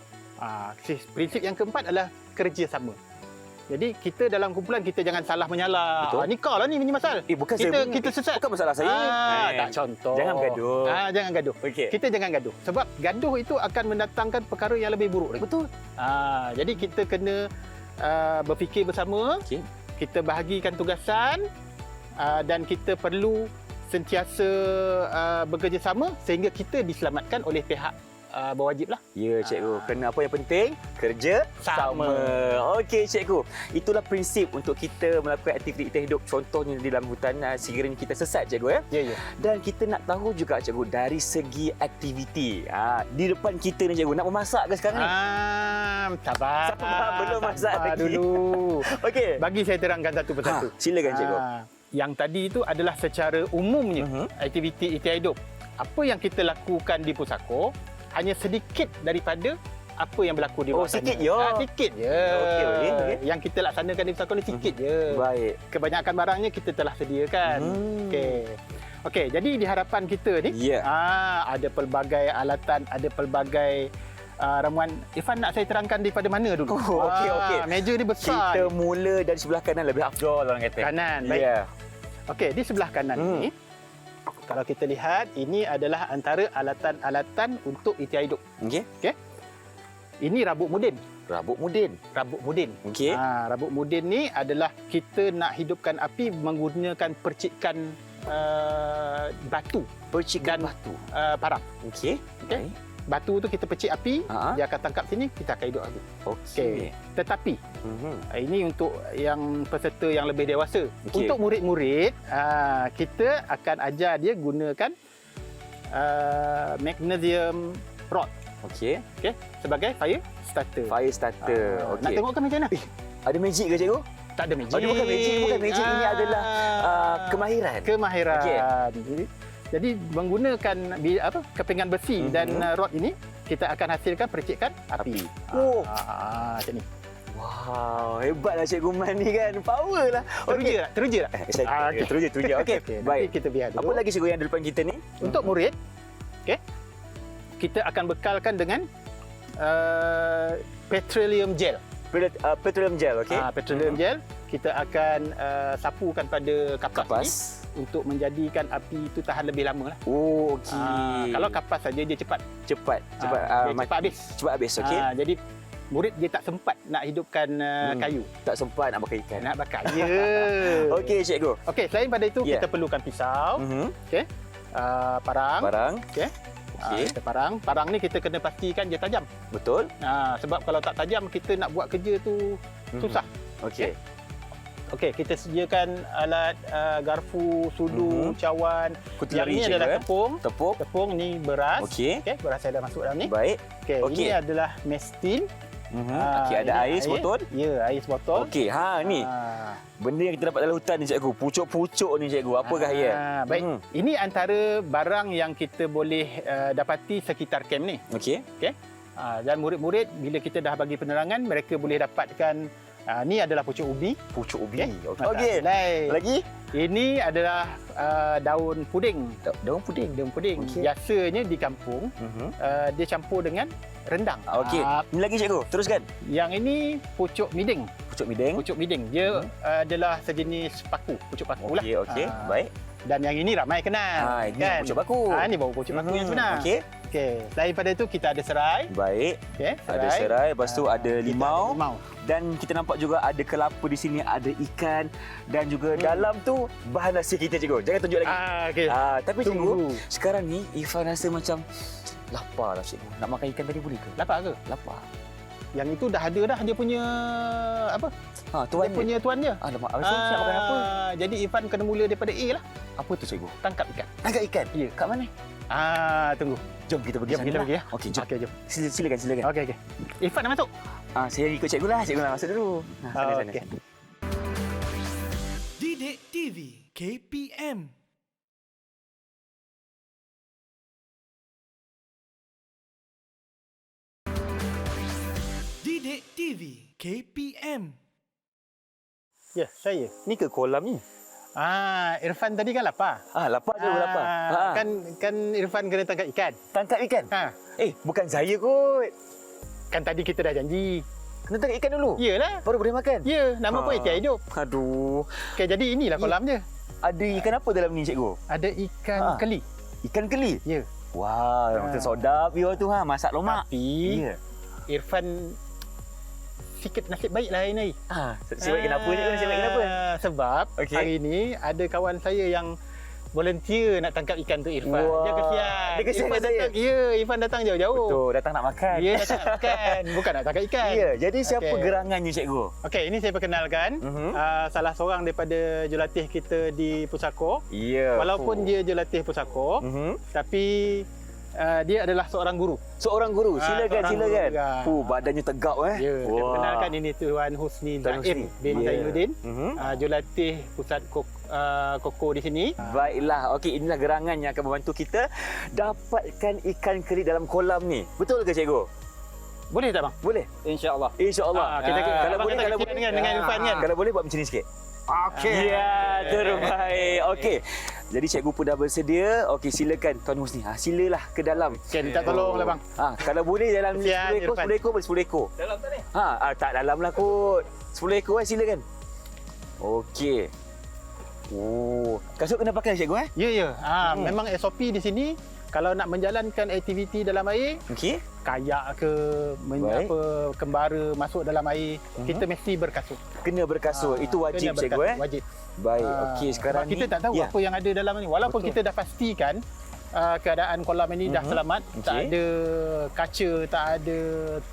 Prinsip yang keempat adalah kerjasama. Jadi kita dalam kumpulan, kita jangan salah menyalah. Ni kau lah ni masalah. Bukan kita sesat. Bukan masalah saya. Tak contoh. Jangan gaduh. Jangan gaduh. Kita jangan gaduh. Sebab gaduh itu akan mendatangkan perkara yang lebih buruk lagi. Betul. Jadi kita kena berfikir bersama. Kita bahagikan tugasan. Dan kita perlu sentiasa bekerjasama sehingga kita diselamatkan oleh pihak berwajib lah. Ya, cikgu. Kena apa yang penting? Kerja sama. Okey, cikgu. Itulah prinsip untuk kita melakukan aktiviti ikhtiar hidup. Contohnya di dalam hutan, sekiranya kita sesat, cikgu, ya. Ya. Dan kita nak tahu juga, cikgu, dari segi aktiviti. Di depan kita ni, cikgu, nak memasak ke sekarang ni? Sabar. Belum masak lagi. Dulu. Okey. Bagi saya terangkan satu persatu. Silakan, cikgu. Yang tadi itu adalah secara umumnya aktiviti ikhtiar hidup. Apa yang kita lakukan di Pusako hanya sedikit daripada apa yang berlaku di luar sana. Sikit je. Sikit je. Okey. Yang kita laksanakan di Pusako ni sikit je. Baik. Kebanyakan barangnya kita telah sediakan. Okey, jadi di harapan kita ni ada pelbagai alatan, ada pelbagai ramuan. Irfan nak saya terangkan daripada mana dulu? Okey. Meja ni besar. Kita mula dari sebelah kanan lebih afdal orang kata. Kanan, baik. Okey, di sebelah kanan ni, kalau kita lihat, ini adalah antara alatan-alatan untuk ikhtiar hidup. Okey. Ini rabuk mudin. Rabuk mudin. Rabuk mudin. Okey. Rabuk mudin ni adalah kita nak hidupkan api menggunakan percikan batu. Percikan dan batu. Parang. Okey. Batu tu kita percik api, dia akan tangkap sini, kita akan hidup api. Okey. Tetapi ini untuk yang peserta yang lebih dewasa. Untuk murid-murid, kita akan ajar dia gunakan magnesium rod. Okey. Sebagai fire starter. Fire starter. Okey. Nak tengokkan macam mana? Ada magic ke cikgu? Tak ada magic. Bukan magic. Ini adalah kemahiran. Kemahiran. Jadi menggunakan kepingan besi dan rod ini, kita akan hasilkan percikan api. Macam ni. Wow, hebatlah Cikgu Man ni kan. Power lah. Teruja tak? Teruja. Okey. Baik. Kita biar dulu. Apa lagi cikgu yang di depan kita ni? Untuk murid, kita akan bekalkan dengan petroleum gel. Petroleum gel, okey. Petroleum gel kita akan sapukan pada kapas ini untuk menjadikan api itu tahan lebih lama lah. Okey. Kalau kapas saja dia cepat habis. Cepat habis, okey. Jadi murid dia tak sempat nak hidupkan kayu. Tak sempat nak bakar ikan. Nak bakar. Okey cikgu. Okey, selain pada itu kita perlukan pisau. Okey. Parang. Okey. Kita parang. Parang ni kita kena pastikan dia tajam. Betul. Sebab kalau tak tajam kita nak buat kerja tu susah. Okey. Okey, kita sediakan alat garpu, sudu, cawan. Kutilari Yang ni adalah tepung. Tepung ni beras. Okey. Beras saya dah masuk dalam ni. Baik. Okey, ini adalah mestil. Okey, ada air sebotol. Ya, air sebotol. Okey, ni. Benda yang kita dapat dalam hutan ni cikgu. Pucuk-pucuk ni cikgu. Apakah ia? Baik. Ini antara barang yang kita boleh dapati sekitar kem ni. Okey. Dan murid-murid bila kita dah bagi penerangan, mereka boleh dapatkan ni adalah pucuk ubi. Pucuk ubi. Okey. Lagi? Ini adalah daun puding. Daun puding. Okay. Biasanya di kampung dia campur dengan rendang. Okey. Ini lagi cikgu. Teruskan. Yang ini pucuk miding. Pucuk miding. Dia adalah sejenis paku, pucuk paku lah. Okey. Baik. Dan yang ini ramai kenal. Ini kan? Pucuk paku. Ini baru pucuk paku yang sebenar. Okey. Selain pada itu kita ada serai. Baik. Ada serai. Lepas tu ada limau. Dan kita nampak juga ada kelapa di sini, ada ikan dan juga dalam tu bahan nasi kita cikgu. Jangan tunjuk lagi. Tapi cikgu, sekarang ni Irfan rasa macam lapar lah cikgu. Nak makan ikan tadi boleh ke? Lapar ke? Lapar. Yang itu dah ada dah dia punya apa? Tuan dia punya tuan dia. Alamak, nak makan apa? Jadi Irfan kena mula daripada A lah. Apa tu cikgu? Tangkap ikan. Tangkap ikan? Ya. Kat mana? Tunggu. Jom kita pergi sana. Kita pergi ya. Okey, jom. Jom. Silakan. Okey. Irfan nak masuk? Saya ikut cikgu lah. Cikgu nak masuk dulu. Sana. Didik TV KPM. Didik TV KPM. Ya, saya. Ni ke kolam ni? Irfan tadi kan lapar. Lapar je lapar. Kan Irfan kena tangkap ikan. Tangkap ikan? Bukan saya kot. Kan tadi kita dah janji. Kena tangkap ikan dulu? Yalah. Baru boleh makan? Ya, nama pun ikhtiar hidup. Aduh. Okey, jadi inilah kolam dia. Ada ikan apa dalam ni cikgu? Ada ikan keli. Ikan keli? Ya. Wah, macam sodap dia tu masak lomak. Tapi Irfan sikit nasib baik lah hari ni. Nasib baik kenapa cikgu? Nasib baik kenapa? Sebab hari ni ada kawan saya yang volunteer nak tangkap ikan tu Irfan. Dia kesian. Dia kesian Irfan saya. datang, Irfan datang jauh-jauh. Betul, datang nak makan. Ya, datang nak makan. Bukan nak tangkap ikan. Ya, jadi siapa gerangannya cikgu? Okey, ini saya perkenalkan. Salah seorang daripada jurulatih kita di Pusako. Ya. Walaupun dia jurulatih Pusako, tapi dia adalah seorang guru. Seorang guru. Silakan. Badannya tegap Ya, saya perkenalkan ini Tuan Husni Zaim bin Zainuddin, jurulatih pusat Koko di sini. Baiklah. Okey, inilah gerangan yang akan membantu kita dapatkan ikan keli dalam kolam ni. Betul ke cikgu? Boleh tak bang? Boleh? InsyaAllah. InsyaAllah. Kalau boleh dengan Irfan kan. Kalau boleh buat macam ni sikit. Okey. Ya, terbaik. Okey. Jadi cikgu pun dah bersedia. Okey, silakan Tuan Husni. Silalah ke dalam. Okey, minta tolonglah bang. Kalau boleh dalam Kesian, 10 ekor, Irfan. 10 ekor boleh 10 ekor. Dalam tak ni? Tak dalam lah kot. 10 ekor silakan. Okey. Oh, kasut kena pakai cikgu Ya. Memang SOP di sini kalau nak menjalankan aktiviti dalam air, Okey. kayak ke Baik. kembara masuk dalam air, kita mesti berkasut. Kena berkasut. Itu wajib Kena cikgu berkasut, Wajib. Baik. Okey, sekarang sebab kita ni tak tahu apa yang ada dalam ni. Walaupun Betul. kita dah pastikan keadaan kolam ini dah selamat, tak Okey. ada kaca, tak ada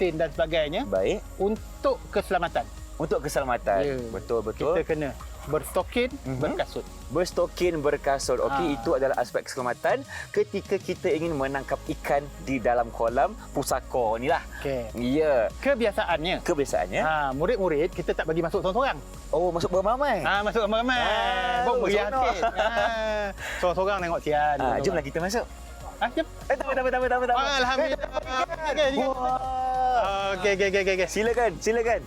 tin dan sebagainya, baik untuk keselamatan. untuk keselamatan. Ya. Betul. Kita kena berstokin, berkasut. Berstokin berkasut. Okey, itu adalah aspek keselamatan ketika kita ingin menangkap ikan di dalam kolam pusaka ni lah. Okey. Ya, Kebiasaannya, kebiasaannya. murid-murid kita tak bagi masuk seorang-seorang. Oh, masuk beramai. Masuk ramai-ramai. Bawa meriah seronok. sikit. Seorang-seorang tengok sian. Jomlah kita masuk. Jom. Tak. Alhamdulillah. Okey. Silakan.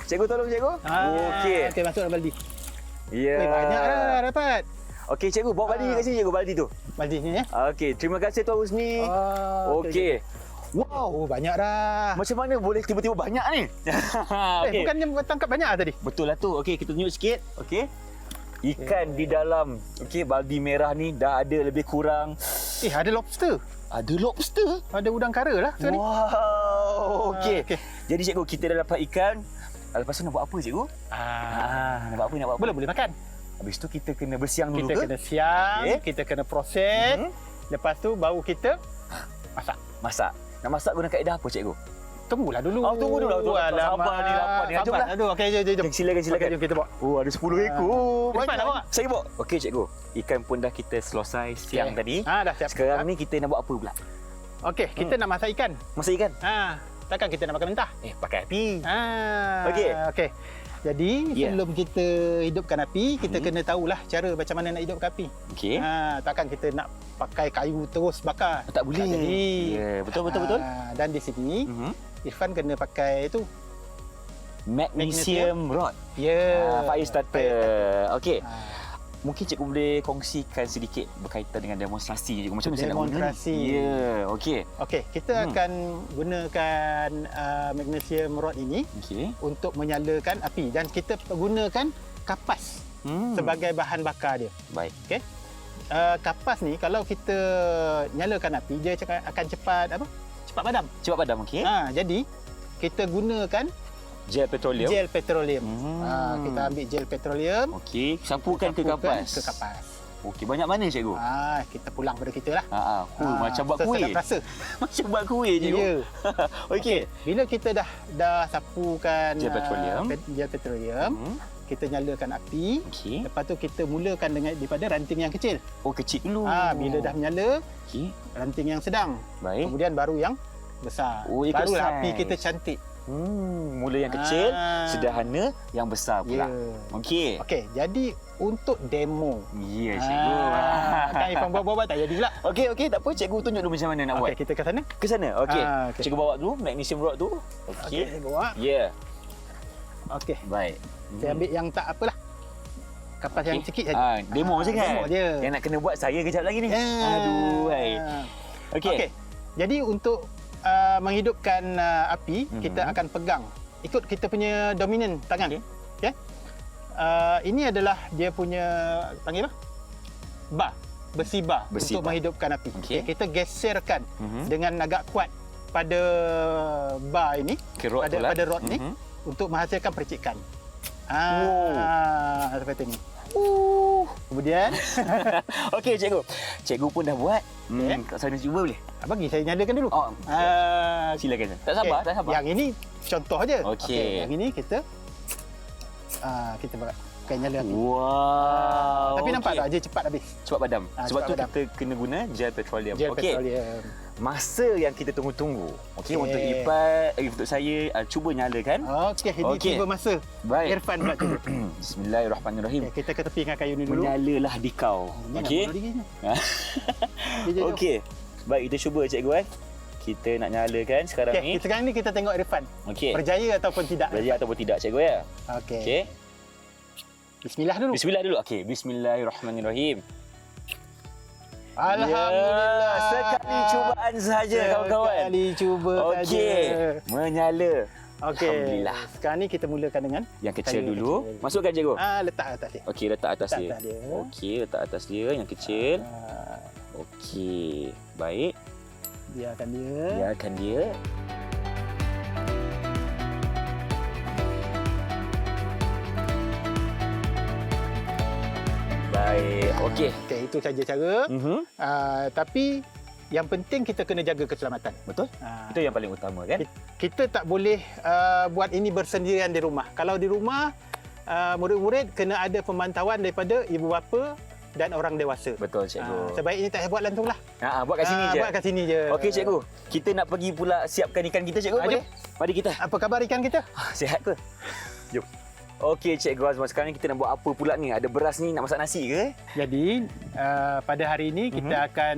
Cikgu tolong cikgu. Okey. Okey, masuk dalam baldi. Ya. Banyak dah dapat. Okey cikgu, bawa baldi kat sini cikgu, baldi tu. Baldi ni ya. Okey, terima kasih Tuan Husni. Okey. Wow, banyak dah. Macam mana boleh tiba-tiba banyak ni? Okey. Bukannya tangkap banyak tadi? Betul lah tu. Okey, kita tunjuk sikit. Okey. Ikan di dalam baldi merah ni dah ada lebih kurang. Ada lobster. Ada lobster. Ada udang kara lah ni. Wow. Okey. Okey. Jadi cikgu, kita dah dapat ikan. Lepas tu nak buat apa cikgu? Nak buat apa? Boleh makan. Habis tu kita kena bersiang dulu Kita ke? kena siang, Okey. kita kena proses. Lepas tu baru kita masak. Masak. Nak masak guna kaedah apa cikgu? Tunggulah dulu. Tunggu dulu. Sabar ni, lapar ni. Jomlah. Sabar dulu. Okey, jom. Silakan. Okey, jom kita bawa. Ada 10 ekor. Irfan nak bawa? Saya bawa. Okey cikgu. Ikan pun dah kita selesai siang tadi. Dah siap. Sekarang ni kita nak buat apa pula? Okey, kita nak masak ikan. Masak ikan? Takkan kita nak makan mentah? Pakai api. Okey. Jadi, Ya. sebelum kita hidupkan api, kita kena tahulah cara macam mana nak hidupkan api. Okey. Takkan kita nak pakai kayu terus bakar. Tak boleh. Tak jadi. Ya, betul. Dan di sini, Irfan kena pakai itu. Magnesium rod. Ya. Fire starter. Fire starter. Okey. Mungkin cikgu boleh kongsikan sedikit berkaitan dengan demonstrasi cikgu macam mana saya nak guna ni. Demonstrasi. Ya, okey. Okey, kita akan gunakan magnesium rod ini Okey. untuk menyalakan api dan kita gunakan kapas sebagai bahan bakar dia. Baik. Okey. Kapas ni kalau kita nyalakan api dia akan cepat padam. Cepat padam, okey. Jadi kita gunakan Gel petroleum. gel petroleum. Kita ambil gel petroleum, Okey, sapukan ke kapas. Ke kapas. Okey, banyak mana cikgu? Kita pulang pada kita lah. Macam buat kuih. Sesedap rasa. Macam buat kuih cikgu. Ya. Okey. Bila kita dah sapukan Gel petroleum. Gel petroleum, kita nyalakan api. Okey. Lepas tu kita mulakan daripada ranting yang kecil. Oh, kecil dulu. Bila dah menyala, Okey. ranting yang sedang. Baik. Kemudian baru yang besar. Oh, ikut Barulah saiz. api kita cantik. Mula yang kecil, sederhana, yang besar pula. Ya. Okey. Okey, jadi untuk demo. Ya, cikgu. Kan Irfan buat-buat tak jadi pula. Okey, tak apa. Cikgu tunjuk dulu macam mana nak buat. Okey, kita ke sana. Ke sana. Okey. Okey. Cikgu bawa dulu magnesium rod tu. Okey, Okey. bawa. Ya. Okey. Baik. Saya ambil yang tak apalah. Kapas yang sikit saja. Demo je kan? Demo je. Yang nak kena buat saya kejap lagi ni. Aduh, hai. Okey. Okey. Jadi untuk menghidupkan api, kita akan pegang. Ikut kita punya dominan tangan. Okey. Ini adalah dia punya panggil apa? Bar. Besi bar Besi untuk bar. menghidupkan api. Okey. Kita geserkan dengan agak kuat pada bar ini, Okay, rod tu lah. pada rod ni untuk menghasilkan percikan. Seperti ini. Kemudian Okey, cikgu. Cikgu pun dah buat. Okey. Kat sana cuba boleh? bagi saya nyalakan dulu. Oh, silakan. Tak sabar, Okey. tak sabar. Yang ini contoh aja. Okey. Yang ini kita pakai nyala api. Wow. Tapi nampak okey. tak dia cepat habis. Cepat padam. Sebab cepat tu padam. kita kena guna gel petroleum. Gel Okey. petroleum. Masa yang kita tunggu-tunggu. Okey, Okey. untuk Ipat, untuk saya cuba nyalakan. Okey, ini Okey. tiba masa. Baik. Irfan pula cuba. Bismillahirrahmanirrahim. Okey, kita ke tepi dengan kayu ni dulu. Menyalalah di kau. Ini nak Okey. bunuh diri ni. Okey. Baik, kita cuba cikgu . Kita nak nyalakan sekarang ni. Okey, sekarang ni kita tengok Irfan. Okey. Berjaya ataupun tidak. Berjaya ataupun tidak cikgu ya? Okey. Okey. Bismillah dulu. Bismillah dulu. Okey, bismillahirrahmanirrahim. Alhamdulillah. Ya, sekali cubaan sahaja kawan-kawan. Sekali cuba saja. Okey, menyala. Okey. Alhamdulillah. Sekarang ni kita mulakan dengan Yang kecil kayu dulu. kecil. Masukkan cikgu. Letak atas dia. Okey, letak atas Letak dia. atas dia. Okey, letak atas dia yang kecil. Okey, baik. Biarkan dia. Biarkan dia. Baik, okey. Okey, itu saja cara. Tapi yang penting kita kena jaga keselamatan. Betul? Itu yang paling utama kan? Kita tak boleh buat ini bersendirian di rumah. Kalau di rumah, murid-murid kena ada pemantauan daripada ibu bapa dan orang dewasa. Betul cikgu. Sebaik ini tak payah buat lantung lah. Buat kat sini je. Buat kat sini je. Okey cikgu. Kita nak pergi pula siapkan ikan kita cikgu. Boleh? Mari kita. Apa khabar ikan kita? Sihat ke? Jom. Okey Cikgu Azman, sekarang ni kita nak buat apa pula ni? Ada beras ni nak masak nasi ke? Jadi, pada hari ini kita akan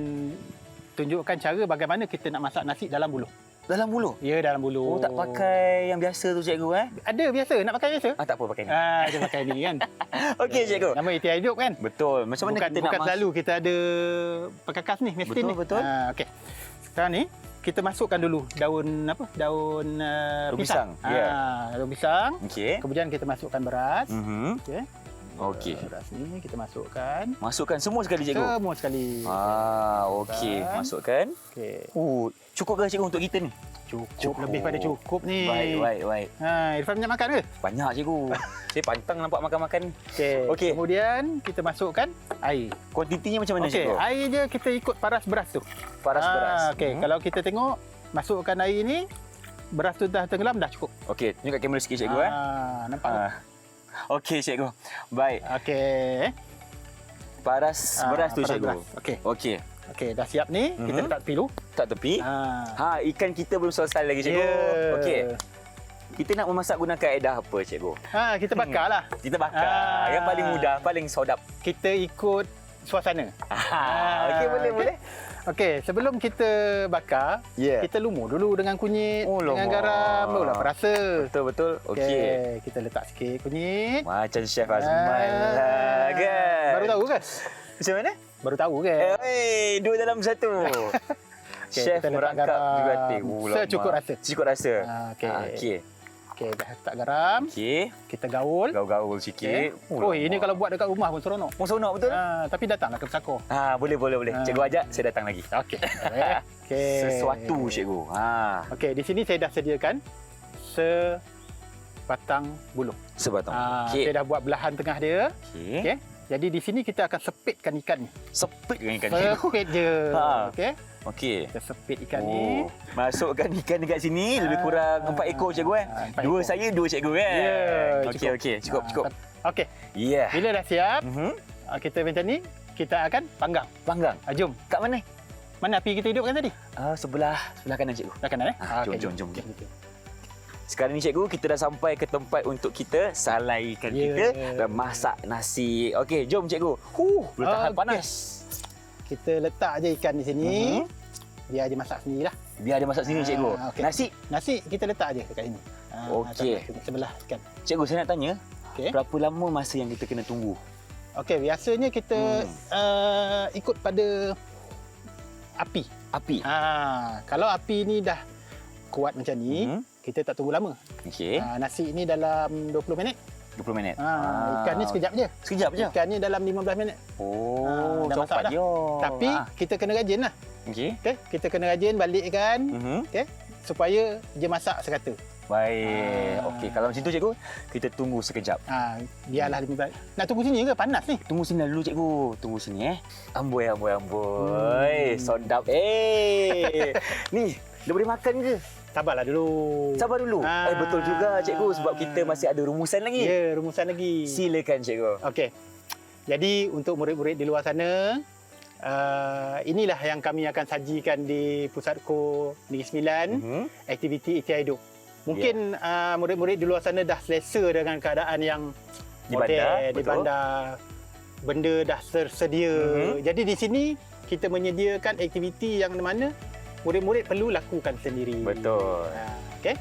tunjukkan cara bagaimana kita nak masak nasi dalam buluh. Dalam buluh? Ya, dalam buluh. Oh, tak pakai yang biasa tu cikgu Ada biasa, nak pakai biasa? Tak apa pakai ni. Dia pakai ni kan. Okey cikgu. Nama ikhtiar hidup kan? Betul. Macam mana kita bukan nak selalu kita ada perkakas ni, mesin ni. Betul. Okey. Sekarang ni kita masukkan dulu daun apa? Daun pisang. Daun pisang. Okey. Kemudian kita masukkan beras. Okey. Okey. Beras ni kita masukkan. Masukkan semua sekali cikgu. Semua sekali. Okey, masukkan. Okey. Cukup ke cikgu untuk kita ni? Cukup. Lebih pada cukup ni. Baik. Irfan banyak makan ke? Banyak cikgu. Saya pantang nampak makan-makan ni. Okey. Kemudian kita masukkan air. Kuantitinya macam mana cikgu? Air je kita ikut paras beras tu. Paras beras. Okey, kalau kita tengok masukkan air ni, beras tu dah tenggelam dah cukup. Okey, tunjuk kat kamera sikit cikgu nampak. Okey cikgu. Baik. Okey. Paras beras tu cikgu. Okey. Okey, dah siap ni, kita letak tepi dulu. Tak tepi. Ikan kita belum selesai lagi cikgu. Yeah. Okey. Kita nak memasak gunakan kaedah apa cikgu? Kita bakar lah. Kita bakar. Yang paling mudah, paling sedap. Kita ikut suasana. Okey, boleh. Okey, sebelum kita bakar, kita lumur dulu dengan kunyit, dengan garam. Barulah perasa. Betul. Okey. Kita letak sikit kunyit. Macam Chef Azman lah kan? Baru tahu ke? Macam mana? Baru tahu ke? Dua dalam satu. Chef merangkap juga hati. Secukup rasa. Secukup rasa. Okey, dah letak garam. Okey. Kita gaul. Gaul sikit. Ini kalau buat dekat rumah pun seronok. Seronok betul? Tapi datanglah ke Pesako. Boleh. Cikgu ajak, saya datang lagi. Okey. Sesuatu cikgu. Okey, di sini saya dah sediakan sebatang buluh. Sebatang. Saya dah buat belahan tengah dia. Okey. Jadi di sini kita akan sepitkan ikan ni. Sepitkan ikan ni? Sepit je. Okey. Kita sepit ikan ni. Masukkan ikan dekat sini lebih kurang 4 ekor cikgu Dua saya, dua cikgu kan? Ya. Okey. Cukup. Okey. Ya. Bila dah siap, kita macam ni, kita akan panggang. Jom. Kat mana? Mana api kita hidupkan tadi? Sebelah kanan cikgu. Sebelah kanan Jom. Sekarang ni cikgu, kita dah sampai ke tempat untuk kita salai ikan kita dan masak nasi. Okey, jom cikgu. Boleh tahan panas. Kita letak je ikan di sini. Biar dia masak sendirilah. Biar dia masak sendiri cikgu. Nasi kita letak je dekat sini. Okey. Sebelah ikan. Cikgu, saya nak tanya, berapa lama masa yang kita kena tunggu? Okey, biasanya kita ikut pada api. Kalau api ni dah kuat macam ni, kita tak tunggu lama. Okey. Nasi ni dalam 20 minit. 20 minit. Ikan ni sekejap je. Ikan ni dalam 15 minit. Dah masak dah. Tapi kita kena rajin lah. Okey. Kita kena rajin balikkan. Supaya dia masak serata. Baik. Okey, kalau macam tu cikgu, kita tunggu sekejap. Biarlah 15 minit. Nak tunggu sini ke? Panas ni. Tunggu sini dulu cikgu. Tunggu sini Amboi. Sedap. Ni, dah boleh makan ke? Sabarlah dulu. Sabar dulu. Betul juga cikgu, sebab kita masih ada rumusan lagi. Ya, rumusan lagi. Silakan cikgu. Okey. Jadi untuk murid-murid di luar sana, inilah yang kami akan sajikan di Pusatku Negeri Sembilan, aktiviti ikhtiar hidup. Mungkin murid-murid di luar sana dah selesa dengan keadaan yang di bandar. Benda dah tersedia. Jadi di sini kita menyediakan aktiviti yang mana murid-murid perlu lakukan sendiri. Betul. Okey.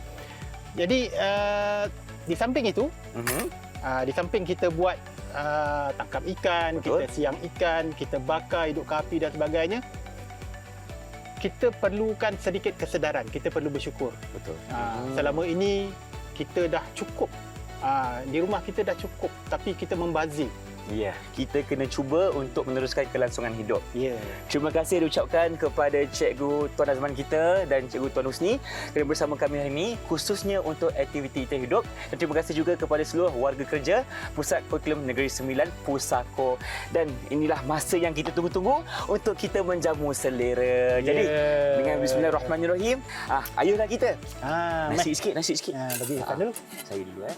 Jadi di samping itu, di samping kita buat tangkap ikan, Betul. kita siang ikan, kita bakar, hidup api dan sebagainya, kita perlukan sedikit kesedaran, kita perlu bersyukur. Betul. Selama ini kita dah cukup. Di rumah kita dah cukup, tapi kita membazir. Ya, kita kena cuba untuk meneruskan kelangsungan hidup. Ya. Terima kasih diucapkan kepada Cikgu Tuan Azman kita dan Cikgu Tuan Husni kerana bersama kami hari ini khususnya untuk aktiviti Ita Hidup. Dan terima kasih juga kepada seluruh warga kerja Pusat Kurikulum Negeri Sembilan Pusako. Dan inilah masa yang kita tunggu-tunggu untuk kita menjamu selera. Jadi dengan bismillahirrahmanirrahim, ayolah kita. Nasi sikit. Bagi makan dulu. Saya dulu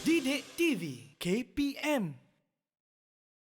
Didik TV KPM